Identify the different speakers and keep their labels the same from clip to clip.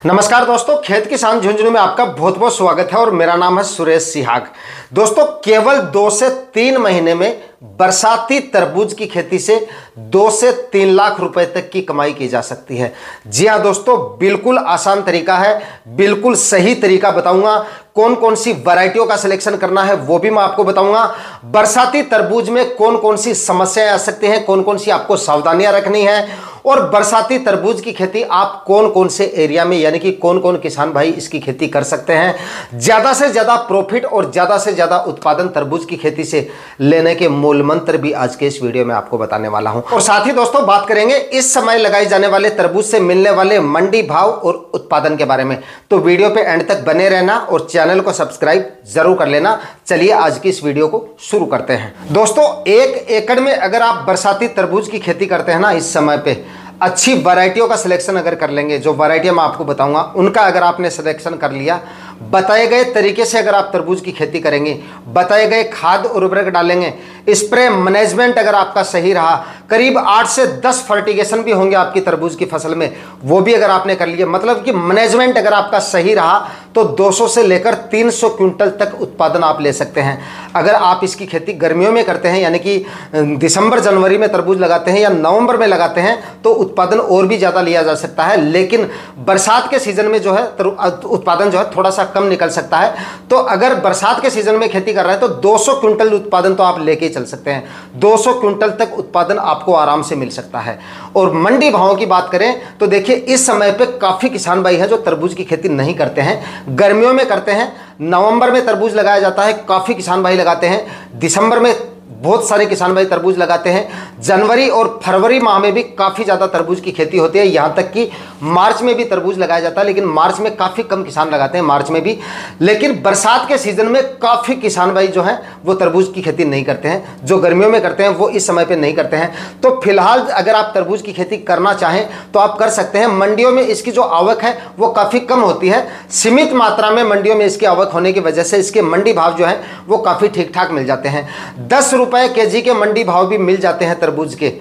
Speaker 1: नमस्कार दोस्तों, खेत किसान झुंझुनू में आपका बहुत बहुत स्वागत है और मेरा नाम है सुरेश सिहाग। दोस्तों, केवल 2 से 3 महीने में बरसाती तरबूज की खेती से 2 से 3 लाख रुपए तक की कमाई की जा सकती है। जी हां दोस्तों, बिल्कुल आसान तरीका है, बिल्कुल सही तरीका बताऊंगा। कौन कौन सी वैरायटियों का सिलेक्शन करना है वो भी मैं आपको बताऊंगा। बरसाती तरबूज में कौन कौन सी समस्याएं आ सकती हैं, कौन कौन सी आपको सावधानियां रखनी है, और बरसाती तरबूज की खेती आप कौन कौन से एरिया में यानी कि कौन कौन किसान भाई इसकी खेती कर सकते हैं। ज्यादा से ज्यादा प्रॉफिट और ज्यादा से ज्यादा उत्पादन तरबूज की खेती से लेने के मूल मंत्र भी आज के इस वीडियो में आपको बताने वाला हूं। और साथ ही दोस्तों बात करेंगे इस समय लगाए जाने वाले तरबूज से मिलने वाले मंडी भाव और उत्पादन के बारे में। तो वीडियो पे एंड तक बने रहना और चैनल को सब्सक्राइब जरूर कर लेना। चलिए आज की इस वीडियो को शुरू करते हैं। दोस्तों, 1 एकड़ में अगर आप बरसाती तरबूज की खेती करते हैं ना, इस समय पे अच्छी वैरायटियों का सिलेक्शन अगर कर लेंगे, जो वैरायटियां मैं आपको बताऊंगा उनका अगर आपने सिलेक्शन कर लिया, बताए गए तरीके से अगर आप तरबूज की खेती करेंगे, बताए गए खाद उर्वरक डालेंगे, स्प्रे मैनेजमेंट अगर आपका सही रहा, करीब 8 से 10 फर्टिगेशन भी होंगे आपकी तरबूज की फसल में, वो भी अगर आपने कर लिया, मतलब कि मैनेजमेंट अगर आपका सही रहा तो 200 से लेकर 300 क्विंटल तक उत्पादन आप ले सकते हैं। अगर आप इसकी खेती गर्मियों में करते हैं यानी कि दिसंबर जनवरी में तरबूज लगाते हैं या नवंबर में लगाते हैं तो उत्पादन और भी ज़्यादा लिया जा सकता है। लेकिन बरसात के सीजन में जो है उत्पादन जो है थोड़ा सा कम निकल सकता है। तो अगर बरसात के सीजन में खेती कर रहे हैं तो 200 क्विंटल उत्पादन तो आप लेके चल सकते हैं। 200 क्विंटल तक उत्पादन आपको आराम से मिल सकता है। और मंडी भावों की बात करें तो देखिए, इस समय पे काफ़ी किसान भाई हैं जो तरबूज की खेती नहीं करते हैं, गर्मियों में करते हैं। नवंबर में तरबूज लगाया जाता है, काफ़ी किसान भाई लगाते हैं। दिसंबर में बहुत सारे किसान भाई तरबूज लगाते हैं। जनवरी और फरवरी माह में भी काफ़ी ज़्यादा तरबूज की खेती होती है। यहाँ तक कि मार्च में भी तरबूज लगाया जाता है, लेकिन मार्च में काफ़ी कम किसान लगाते हैं, मार्च में भी। लेकिन बरसात के सीजन में काफ़ी किसान भाई जो हैं वो तरबूज की खेती नहीं करते हैं। जो गर्मियों में करते हैं वो इस समय पर नहीं करते हैं। तो फिलहाल अगर आप तरबूज की खेती करना चाहें तो आप कर सकते हैं। मंडियों में इसकी जो आवक है वो काफ़ी कम होती है। सीमित मात्रा में मंडियों में इसकी आवक होने की वजह से इसके मंडी भाव जो है वो काफ़ी ठीक ठाक मिल जाते हैं। 10 रुपए केजी के मंडी भाव भी मिल जाते हैं तरबूज के,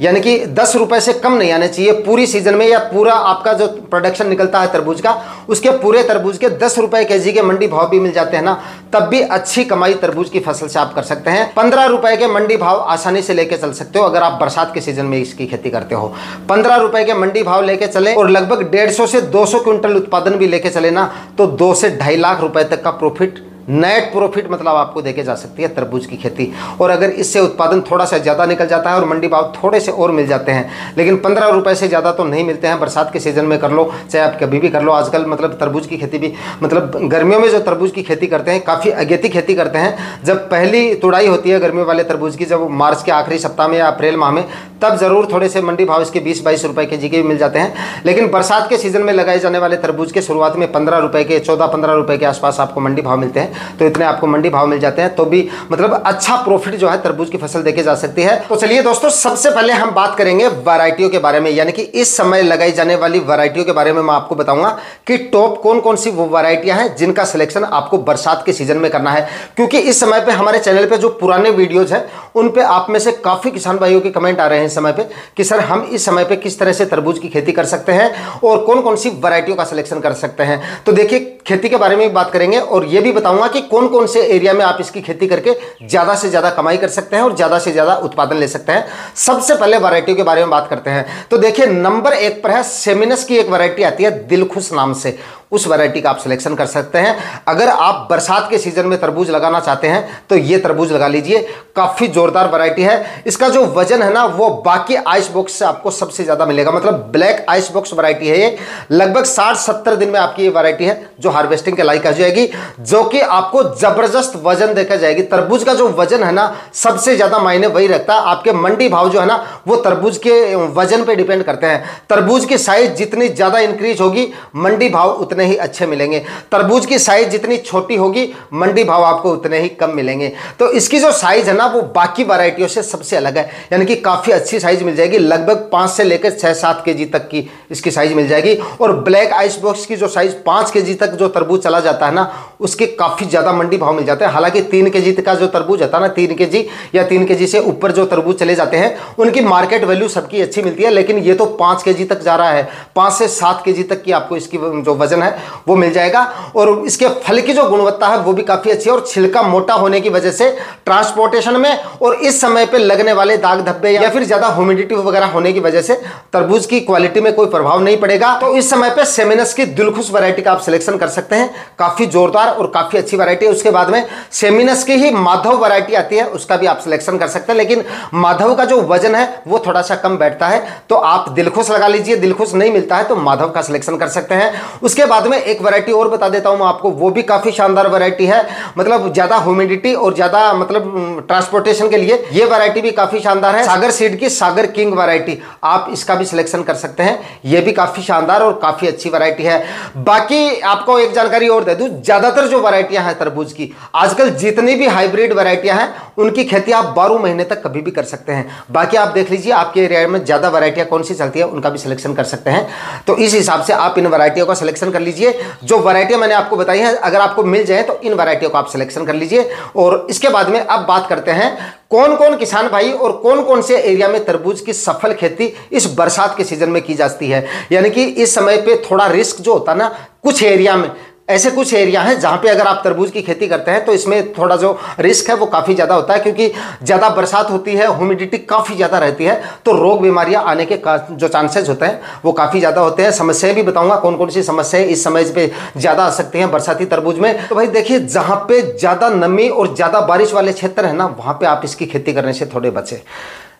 Speaker 1: यानी कि 10 रुपए से कम नहीं आने चाहिए पूरी सीजन में, या पूरा आपका जो प्रोडक्शन निकलता है तरबूज का उसके पूरे तरबूज के 10 रुपए केजी के मंडी भाव भी मिल जाते हैं ना, तब भी अच्छी कमाई तरबूज की फसल से आप कर सकते हैं। 15 रुपए के मंडी भाव आसानी से लेके चल सकते हो अगर आप बरसात के सीजन में इसकी खेती करते हो। 15 रुपए के मंडी भाव लेके चले और लगभग 150 से 200 क्विंटल उत्पादन भी लेके चले ना, तो 2 से 2.5 लाख रुपए तक का प्रॉफिट, नेट प्रॉफिट मतलब आपको देके जा सकती है तरबूज की खेती। और अगर इससे उत्पादन थोड़ा सा ज़्यादा निकल जाता है और मंडी भाव थोड़े से और मिल जाते हैं, लेकिन 15 रुपए से ज़्यादा तो नहीं मिलते हैं। बरसात के सीज़न में कर लो चाहे आप कभी भी कर लो, आजकल मतलब तरबूज की खेती भी, मतलब गर्मियों में जो तरबूज की खेती करते हैं काफ़ी अगेती खेती करते हैं। जब पहली तुड़ाई होती है गर्मियों वाले तरबूज की, जब मार्च के आखिरी सप्ताह में या अप्रैल माह में, तब ज़रूर थोड़े से मंडी भाव इसके 20-22 रुपए केजी के भी मिल जाते हैं। लेकिन बरसात के सीज़न में लगाए जाने वाले तरबूज के शुरुआत में 15 रुपए के, 14-15 रुपए के आसपास आपको मंडी भाव मिलते हैं। तो इतने आपको मंडी भाव मिल जाते हैं तो भी मतलब अच्छा प्रॉफिट जो है तरबूज की फसल देके जा सकती है। तो चलिए दोस्तों, सबसे पहले हम बात करेंगे वैरायटियों के बारे में, यानी कि इस समय लगाई जाने वाली वैरायटियों के बारे में मैं आपको बताऊंगा कि टॉप कौन कौन सी वो वैरायटियां हैं जिनका सिलेक्शन आपको बरसात के सीजन में करना है। क्योंकि इस समय पे हमारे चैनल पे जो पुराने वीडियोज हैं उन पे आप में से काफी किसान भाइयों के कमेंट आ रहे हैं इस समय पे कि सर हम इस समय पे किस तरह से तरबूज की खेती कर सकते हैं और कौन कौन सी वैरायटियों का सिलेक्शन कर सकते हैं। तो देखिए, खेती के बारे में भी बात करेंगे और ये भी बताऊंगा कि कौन कौन से एरिया में आप इसकी खेती करके ज्यादा से ज्यादा कमाई कर सकते हैं और ज्यादा से ज्यादा उत्पादन ले सकते हैं। सबसे पहले वैरायटियों के बारे में बात करते हैं। तो देखिए, नंबर 1 पर है सेमिनस की एक वैरायटी आती है दिलखुश नाम से, उस वैरायटी का आप सिलेक्शन कर सकते हैं। अगर आप बरसात के सीजन में तरबूज लगाना चाहते हैं तो ये तरबूज लगा लीजिए, काफी जोरदार वैरायटी है। इसका जो वजन है ना वो बाकी आइस बॉक्स से आपको सबसे ज्यादा मिलेगा, मतलब ब्लैक आइस बॉक्स वैरायटी है ये। लगभग 60-70 दिन में आपकी ये वैरायटी है जो हार्वेस्टिंग के लायक आ जाएगी, जो कि आपको जबरदस्त वजन देकर जाएगी। तरबूज का जो वजन है ना सबसे ज्यादा मायने वही रखता है। आपके मंडी भाव जो है ना वो तरबूज के वजन पे डिपेंड करते हैं। तरबूज की साइज जितनी ज्यादा इंक्रीज होगी मंडी भाव उतने उतने ही अच्छे मिलेंगे। तरबूज की साइज जितनी छोटी होगी मंडी भाव आपको उतने ही कम मिलेंगे। तो इसकी जो साइज है ना वो बाकी वैरायटियों से सबसे अलग है, यानी कि काफ़ी अच्छी साइज मिल जाएगी, लगभग 5 से लेकर 6-7 केजी तक की इसकी साइज मिल जाएगी। और ब्लैक आइस बॉक्स की जो साइज 5 केजी तक जो तरबूज चला जाता है ना उसके काफ़ी ज़्यादा मंडी भाव मिल जाते हैं। हालांकि 3 केजी का जो तरबूज होता है ना, 3 केजी या 3 केजी से ऊपर जो तरबूज चले जाते हैं उनकी मार्केट वैल्यू सबकी अच्छी मिलती है, लेकिन ये तो 5 केजी तक जा रहा है, 5 से 7 केजी तक की आपको इसकी जो वजन है वो मिल जाएगा। और इसके फल की जो गुणवत्ता है वो भी काफ़ी अच्छी है, और छिलका मोटा होने की वजह से ट्रांसपोर्टेशन में और इस समय पे लगने वाले दाग धब्बे या फिर ज़्यादा ह्यूमिडिटी वगैरह होने की वजह से तरबूज की क्वालिटी में कोई प्रभाव नहीं पड़ेगा। तो इस समय पे सेमिनस की दिलखुश वैरायटी का आप सिलेक्शन कर सकते हैं, काफ़ी जोरदार और काफ़ी अच्छी वैरायटी है। उसके बाद में सेमिनस की ही माधव वैरायटी आती है, उसका भी आप सिलेक्शन कर सकते हैं, लेकिन माधव का जो वजन है वो थोड़ा सा कम बैठता है, तो आप दिलखुश लगा लीजिए। दिलखुश नहीं मिलता है तो माधव का सिलेक्शन कर सकते हैं। उसके बाद में एक वैरायटी और बता देता हूं मैं आपको, वो भी काफ़ी शानदार वैरायटी है, मतलब ज़्यादा ह्यूमिडिटी और ज़्यादा मतलब ट्रांसपोर्टेशन के लिए ये वैरायटी भी काफ़ी शानदार है। सागर सीड की सागर किंग वैरायटी, आप इसका भी सिलेक्शन कर सकते हैं, ये भी काफ़ी शानदार और काफ़ी अच्छी वैरायटी है। बाकी आपको एक जानकारी और दे दूं, ज़्यादातर जो वैरायटियां हैं तरबूज की आजकल जितनी भी हाइब्रिड वैरायटियां हैं उनकी खेती आप 12 महीने तक कभी भी कर सकते हैं। बाकी आप देख लीजिए आपके एरिया में ज़्यादा वैरायटियां कौन सी चलती है, उनका भी सिलेक्शन कर सकते हैं। तो इस हिसाब से आप इन वैरायटियों का सिलेक्शन कर लीजिए। जो वैरायटियां मैंने आपको बताई हैं अगर आपको मिल जाए तो इन वैरायटियों का आप सिलेक्शन कर लीजिए। और इसके बाद में अब बात करते हैं कौन कौन किसान भाई और कौन कौन से एरिया में तरबूज की सफल खेती इस बरसात के सीजन में की जाती है। यानी कि इस समय पे थोड़ा रिस्क जो होता है ना, कुछ एरिया में ऐसे कुछ एरिया हैं जहां पे अगर आप तरबूज की खेती करते हैं तो इसमें थोड़ा जो रिस्क है वो काफ़ी ज़्यादा होता है, क्योंकि ज़्यादा बरसात होती है, ह्यूमिडिटी काफ़ी ज़्यादा रहती है, तो रोग बीमारियां आने के जो चांसेस होते हैं वो काफ़ी ज़्यादा होते हैं। समस्याएं भी बताऊंगा कौन कौन सी समस्याएं इस समय पे ज़्यादा आ सकती हैं बरसाती तरबूज में। तो भाई देखिए, जहाँ पे ज़्यादा नमी और ज़्यादा बारिश वाले क्षेत्र है ना वहाँ पर आप इसकी खेती करने से थोड़े बचें।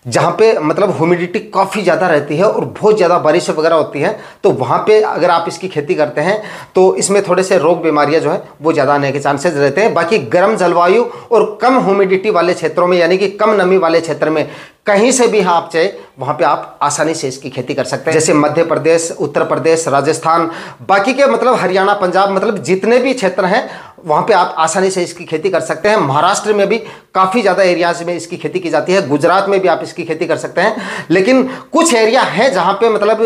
Speaker 1: जहाँ पे मतलब ह्यूमिडिटी काफ़ी ज़्यादा रहती है और बहुत ज़्यादा बारिश वगैरह होती है तो वहाँ पे अगर आप इसकी खेती करते हैं तो इसमें थोड़े से रोग बीमारियाँ जो है वो ज़्यादा आने के चांसेस रहते हैं। बाकी गर्म जलवायु और कम ह्यूमिडिटी वाले क्षेत्रों में, यानी कि कम नमी वाले क्षेत्र में कहीं से भी आप चाहे वहाँ पे आप आसानी से इसकी खेती कर सकते हैं, जैसे मध्य प्रदेश, उत्तर प्रदेश, राजस्थान, बाकी के मतलब हरियाणा, पंजाब, मतलब जितने भी क्षेत्र हैं वहाँ पे आप आसानी से इसकी खेती कर सकते हैं। महाराष्ट्र में भी काफ़ी ज़्यादा एरियाज में इसकी खेती की जाती है, गुजरात में भी आप इसकी खेती कर सकते हैं। लेकिन कुछ एरिया है जहाँ पे मतलब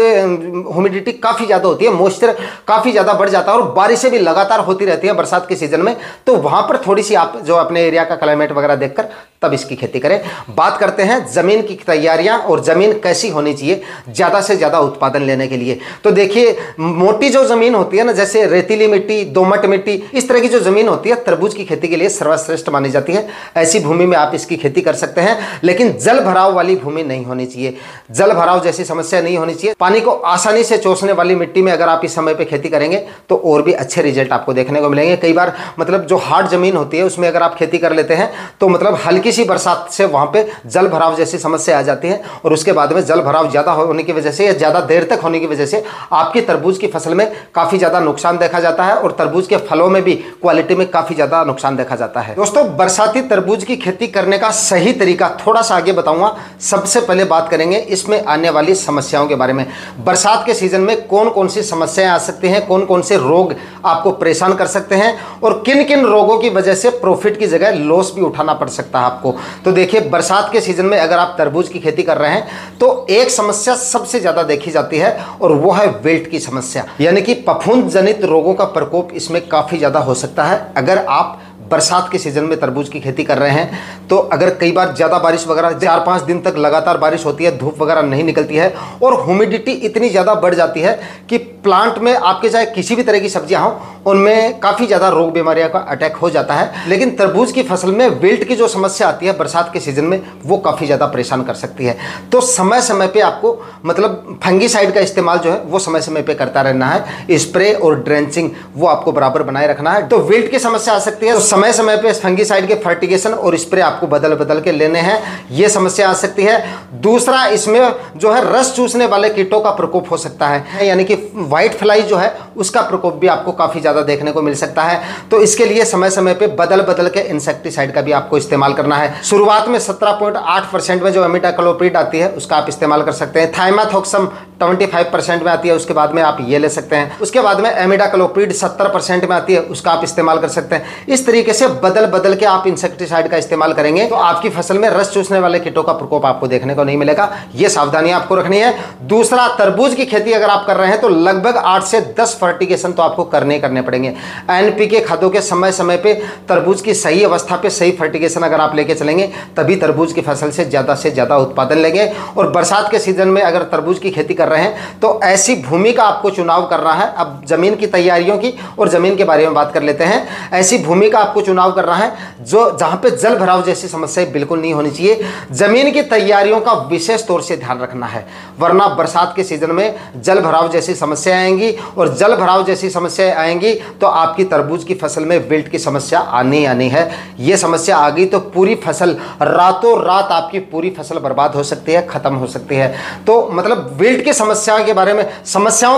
Speaker 1: ह्यूमिडिटी काफ़ी ज़्यादा होती है, मॉइस्चर काफ़ी ज़्यादा बढ़ जाता है और बारिशें भी लगातार होती रहती है बरसात के सीजन में, तो वहाँ पर थोड़ी सी आप जो अपने एरिया का क्लाइमेट वगैरह देखकर तब इसकी खेती करें। बात करते हैं ज़मीन की तैयारियां और ज़मीन कैसी होनी चाहिए ज़्यादा से ज़्यादा उत्पादन लेने के लिए। तो देखिए, मोटी जो ज़मीन होती है ना, जैसे रेतीली मिट्टी, दोमट मिट्टी, इस तरह की जो ज़मीन होती है तरबूज की खेती के लिए सर्वश्रेष्ठ मानी जाती है। ऐसी भूमि में आप इसकी खेती कर सकते हैं, लेकिन जल भराव वाली भूमि नहीं होनी चाहिए। जल भराव जैसी समस्या नहीं होनी चाहिए। पानी को आसानी से चूसने वाली मिट्टी में अगर आप इस समय पर खेती करेंगे तो और भी अच्छे रिजल्ट आपको देखने को मिलेंगे। कई बार मतलब जो हार्ड ज़मीन होती है उसमें अगर आप खेती कर लेते हैं तो मतलब हल्की सी बरसात से वहाँ पे जल भराव जैसी समस्या आ जाती है और उसके बाद में जल भराव ज़्यादा होने की वजह से या ज़्यादा देर तक होने की वजह से आपकी तरबूज की फसल में काफ़ी ज़्यादा नुकसान देखा जाता है और तरबूज के फलों में भी क्वालिटी में काफ़ी ज़्यादा नुकसान देखा जाता है। दोस्तों, बरसाती तरबूज की खेती करने का सही तरीका थोड़ा सा आगे बताऊंगा। सबसे पहले बात करेंगे इसमें आने वाली समस्याओं के बारे में। बरसात के सीजन में कौन कौन सी समस्याएं आ सकती हैं, कौन कौन से रोग आपको परेशान कर सकते हैं और किन किन रोगों की वजह से प्रॉफिट की जगह लॉस भी उठाना पड़ सकता है आपको। तो देखिए, बरसात के सीजन में अगर आप तरबूज की खेती कर रहे हैं तो एक समस्या सबसे ज़्यादा देखी जाती है और वो है विल्ट की समस्या, यानी कि फफूंद जनित रोगों का प्रकोप इसमें काफ़ी ज़्यादा हो सकता है। अगर आप बरसात के सीजन में तरबूज की खेती कर रहे हैं तो अगर कई बार ज़्यादा बारिश वगैरह 4-5 दिन तक लगातार बारिश होती है, धूप वगैरह नहीं निकलती है और ह्यूमिडिटी इतनी ज़्यादा बढ़ जाती है कि प्लांट में आपके चाहे किसी भी तरह की सब्जियां हों उनमें काफ़ी ज़्यादा रोग बीमारियों का अटैक हो जाता है। लेकिन तरबूज की फसल में विल्ट की जो समस्या आती है बरसात के सीजन में वो काफ़ी ज़्यादा परेशान कर सकती है। तो समय समय पर आपको मतलब फंगीसाइड का इस्तेमाल जो है वो समय समय पर करता रहना है। स्प्रे और ड्रेंचिंग वो आपको बराबर बनाए रखना है। तो विल्ट की समस्या आ सकती है तो समय समय पे फंगीसाइड के फर्टिगेशन और स्प्रे आपको बदल बदल के लेने हैं, ये समस्या आ सकती है। दूसरा, इसमें जो है रस चूसने वाले कीटों का प्रकोप हो सकता है, यानी कि व्हाइट फ्लाई जो है उसका प्रकोप भी आपको काफ़ी ज़्यादा देखने को मिल सकता है। तो इसके लिए समय समय पे बदल बदल के इंसेक्टिसाइड का भी आपको इस्तेमाल करना है। शुरुआत में 17.8% में जो इमिडाक्लोप्रिड आती है उसका आप इस्तेमाल कर सकते हैं। थाइमाथोक्सम 25% में आती है, उसके बाद में आप ये ले सकते हैं। उसके बाद में इमिडाक्लोप्रिड 70% में आती है, उसका आप इस्तेमाल कर सकते हैं। इस तरीके से बदल बदल के आप इंसेक्टिसाइड का इस्तेमाल करेंगे तो आपकी फसल में रस चूसने वाले कीटों का प्रकोप आपको देखने को नहीं मिलेगा। ये सावधानी आपको रखनी है। दूसरा, तरबूज की खेती अगर आप कर रहे हैं तो लगभग 8 से 10 फर्टिगेशन तो आपको करने पड़ेंगे। एनपीके खादों के समय समय पे तरबूज की सही अवस्था पे सही फर्टिगेशन अगर आप लेके चलेंगे तभी तरबूज की फसल से ज़्यादा उत्पादन लेंगे। और बरसात के सीजन में अगर तरबूज की खेती कर रहे हैं तो ऐसी भूमि का आपको चुनाव करना है। अब जमीन की तैयारियों की और जमीन के बारे में बात कर लेते हैं। ऐसी भूमि का आपको चुनाव करना है जो जहां पे जल भराव जैसी समस्या बिल्कुल नहीं होनी चाहिए। जमीन की तैयारियों का विशेष तौर से ध्यान रखना है, वरना बरसात के सीजन में जल भराव जैसी समस्या आएंगी और जल भराव जैसी समस्या आएंगी तो आपकी तरबूज की फसल में विल्ट की समस्या आनी है। यह समस्या आ गई तो पूरी फसल रातों रात आपकी पूरी फसल बर्बाद हो सकती है, खत्म हो सकती है। तो मतलब विल्ट की समस्याओं के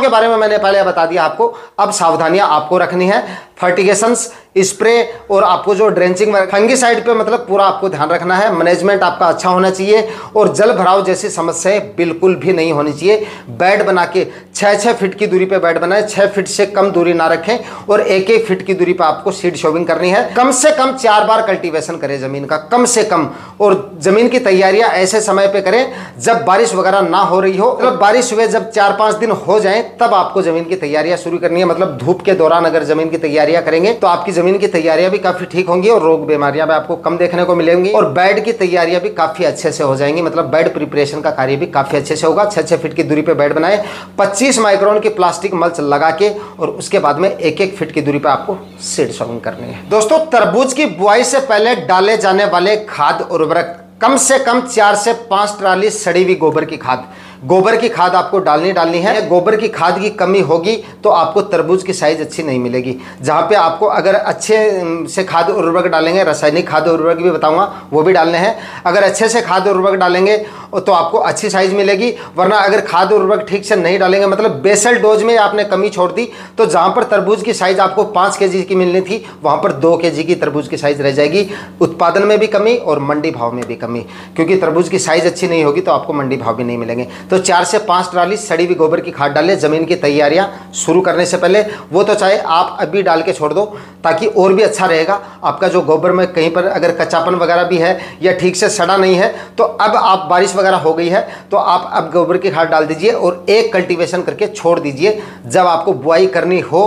Speaker 1: बारे में मैंने पहले बता दिया आपको। अब सावधानियां आपको रखनी है। फर्टिगेशंस, स्प्रे और आपको जो ड्रेंचिंग फंगीसाइड पे मतलब पूरा आपको ध्यान रखना है। मैनेजमेंट आपका अच्छा होना चाहिए और जल भराव जैसी समस्याएं बिल्कुल भी नहीं होनी चाहिए। बेड बना के 6-6 फीट की दूरी पे बेड बनाएं, 6 फीट से कम दूरी ना रखें और 1-1 फीट की दूरी पे आपको सीड शोविंग करनी है। कम से कम 4 बार कल्टीवेशन करें जमीन का, कम से कम। और जमीन की तैयारियां ऐसे समय पे करें जब बारिश वगैरह ना हो रही हो। मतलब बारिश हुए जब 4-5 दिन हो जाए तब आपको जमीन की तैयारियां शुरू करनी है। मतलब धूप के दौरान अगर जमीन की तैयारियां करेंगे तो आपकी जमीन की तैयारियां भी काफी ठीक होंगी और रोग बीमारियां भी आपको कम देखने को मिलेंगी और बेड की तैयारियां भी काफी अच्छे से हो जाएंगी। मतलब बेड प्रिपरेशन का कार्य भी काफी अच्छे से होगा। 6-6 फीट की दूरी पे बेड बनाए, 25 माइक्रोन की प्लास्टिक मल्च लगा के और उसके बाद में 1-1 फीट की दूरी पे आपको सीड शोविंग करनी है। दोस्तों, तरबूज की बुआई से पहले डाले जाने वाले खाद उर्वरक कम से कम 4 से 5 ट्राली सड़ी हुई गोबर की खाद आपको डालनी है। गोबर की खाद की कमी होगी तो आपको तरबूज की साइज अच्छी नहीं मिलेगी। जहाँ पे आपको अगर अच्छे से खाद उर्वरक डालेंगे, रासायनिक खाद उर्वरक भी बताऊंगा वो भी डालने हैं। अगर अच्छे से खाद उर्वरक डालेंगे तो आपको अच्छी साइज मिलेगी, वरना अगर खाद उर्वरक ठीक से नहीं डालेंगे, मतलब बेसल डोज में आपने कमी छोड़ दी तो जहाँ पर तरबूज की साइज आपको 5 kg की मिलनी थी वहाँ पर 2 kg की तरबूज की साइज रह जाएगी। उत्पादन में भी कमी और मंडी भाव में भी कमी, क्योंकि तरबूज की साइज अच्छी नहीं होगी तो आपको मंडी भाव भी नहीं मिलेंगे। तो 4 से 5 ट्राली सड़ी हुई गोबर की खाद डालें जमीन की तैयारियां शुरू करने से पहले। वो तो चाहे आप अभी डाल के छोड़ दो ताकि और भी अच्छा रहेगा आपका। जो गोबर में कहीं पर अगर कच्चापन वगैरह भी है या ठीक से सड़ा नहीं है तो अब आप बारिश वगैरह हो गई है तो आप अब गोबर की खाद डाल दीजिए और एक कल्टीवेशन करके छोड़ दीजिए। जब आपको बुआई करनी हो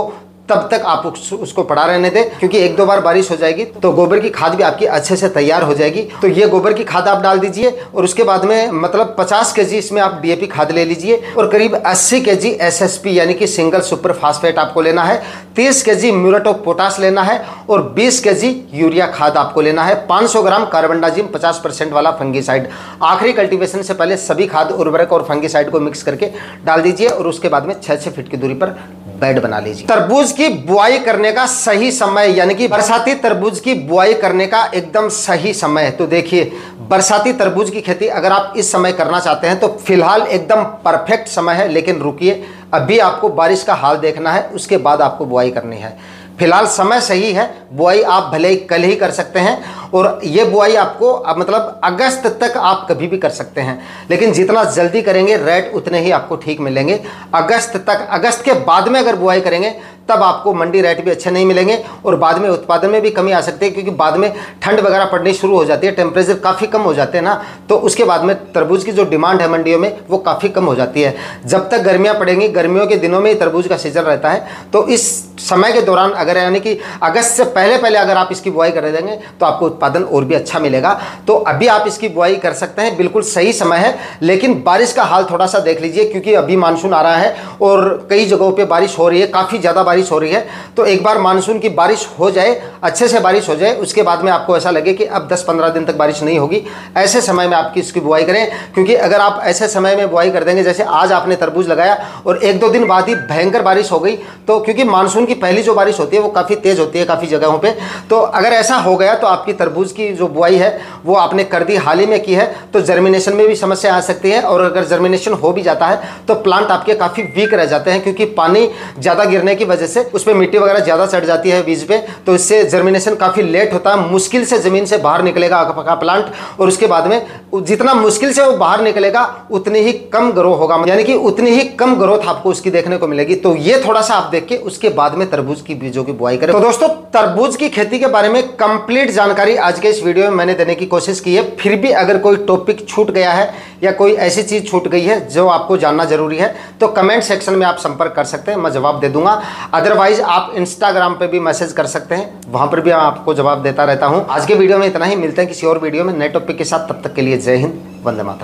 Speaker 1: तब तक आप उसको पड़ा रहने दें, क्योंकि 1-2 बार बारिश हो जाएगी तो गोबर की खाद भी आपकी अच्छे से तैयार हो जाएगी। तो ये गोबर की खाद आप डाल दीजिए और उसके बाद में मतलब 50 kg इसमें आप डीएपी खाद ले लीजिए और करीब 80 kg एसएसपी यानी कि सिंगल सुपर फास्फेट आपको लेना है, 30 kg म्यूरेट ऑफ पोटाश लेना है और 20 kg यूरिया खाद आपको लेना है, 500 ग्राम कार्बनडाजिम 50% वाला फंगीसाइड। आखिरी कल्टीवेशन से पहले सभी खाद उर्वरक और फंगीसाइड को मिक्स करके डाल दीजिए और उसके बाद में 6-6 फीट की दूरी पर बेड बना लीजिए। तरबूज की बुआई करने का सही समय यानी कि बरसाती तरबूज की बुआई करने का एकदम सही समय, तो देखिए बरसाती तरबूज की खेती अगर आप इस समय करना चाहते हैं तो फिलहाल एकदम परफेक्ट समय है। लेकिन रुकिए, अभी आपको बारिश का हाल देखना है, उसके बाद आपको बुआई करनी है। फिलहाल समय सही है, बुआई आप भले ही कल ही कर सकते हैं और ये बुआई आपको मतलब अगस्त तक आप कभी भी कर सकते हैं, लेकिन जितना जल्दी करेंगे रेट उतने ही आपको ठीक मिलेंगे। अगस्त तक, अगस्त के बाद में अगर बुआई करेंगे तब आपको मंडी रेट भी अच्छे नहीं मिलेंगे और बाद में उत्पादन में भी कमी आ सकती है, क्योंकि बाद में ठंड वगैरह पड़नी शुरू हो जाती है, टेम्परेचर काफ़ी कम हो जाते हैं ना, तो उसके बाद में तरबूज की जो डिमांड है मंडियों में वो काफ़ी कम हो जाती है। जब तक गर्मियाँ पड़ेंगी, गर्मियों के दिनों में ही तरबूज का सीजन रहता है, तो इस समय के दौरान अगर यानी कि अगस्त से पहले अगर आप इसकी बुआई कर देंगे तो आपको उत्पादन और भी अच्छा मिलेगा। तो अभी आप इसकी बुआई कर सकते हैं, बिल्कुल सही समय है। लेकिन बारिश का हाल थोड़ा सा देख लीजिए, क्योंकि अभी मानसून आ रहा है और कई जगहों पर बारिश हो रही है, काफ़ी ज़्यादा बारिश हो रही है, तो एक बार मानसून की बारिश हो जाए, अच्छे से बारिश हो जाए, उसके बाद में आपको ऐसा लगे कि अब 10-15 दिन तक बारिश नहीं होगी, ऐसे समय में आपकी इसकी बुआई करें। क्योंकि अगर आप ऐसे समय में बुआई कर देंगे, जैसे आज आपने तरबूज लगाया और 1-2 दिन बाद ही भयंकर बारिश हो गई, तो क्योंकि मानसून की पहली जो बारिश होती है वो काफ़ी तेज़ होती है काफ़ी जगहों पे, तो अगर ऐसा हो गया तो आपकी तरबूज की जो बुआई है वो आपने कर दी, हाल ही में की है, तो जर्मिनेशन में भी समस्या आ सकती है। और अगर जर्मिनेशन हो भी जाता है तो प्लांट आपके काफ़ी वीक रह जाते हैं, क्योंकि पानी ज़्यादा गिरने की वजह से उस पर मिट्टी वगैरह ज़्यादा चढ़ जाती है बीज पे, तो इससे जर्मिनेशन काफ़ी लेट होता है, मुश्किल से ज़मीन से बाहर निकलेगा आपका प्लांट, और उसके बाद में जितना मुश्किल से वो बाहर निकलेगा उतनी ही कम ग्रो होगा, यानी कि उतनी ही कम ग्रोथ आपको उसकी देखने को मिलेगी। तो ये थोड़ा सा आप देख के उसके बाद में तरबूज की बीजों की बुआई करें। तो दोस्तों, तरबूज की खेती के बारे में कंप्लीट जानकारी आज के इस वीडियो में मैंने देने की कोशिश की है। फिर भी अगर कोई टॉपिक छूट गया है या कोई ऐसी चीज छूट गई है जो आपको जानना जरूरी है, तो कमेंट सेक्शन में आप संपर्क कर सकते हैं, मैं जवाब दे दूंगा। अदरवाइज आप इंस्टाग्राम पे भी मैसेज कर सकते हैं, वहां पर भी मैं आपको जवाब देता रहता हूं। आज के वीडियो में इतना ही, मिलते हैं किसी और वीडियो में नए टॉपिक के साथ, तब तक के लिए जय हिंद, वंदे मातरम।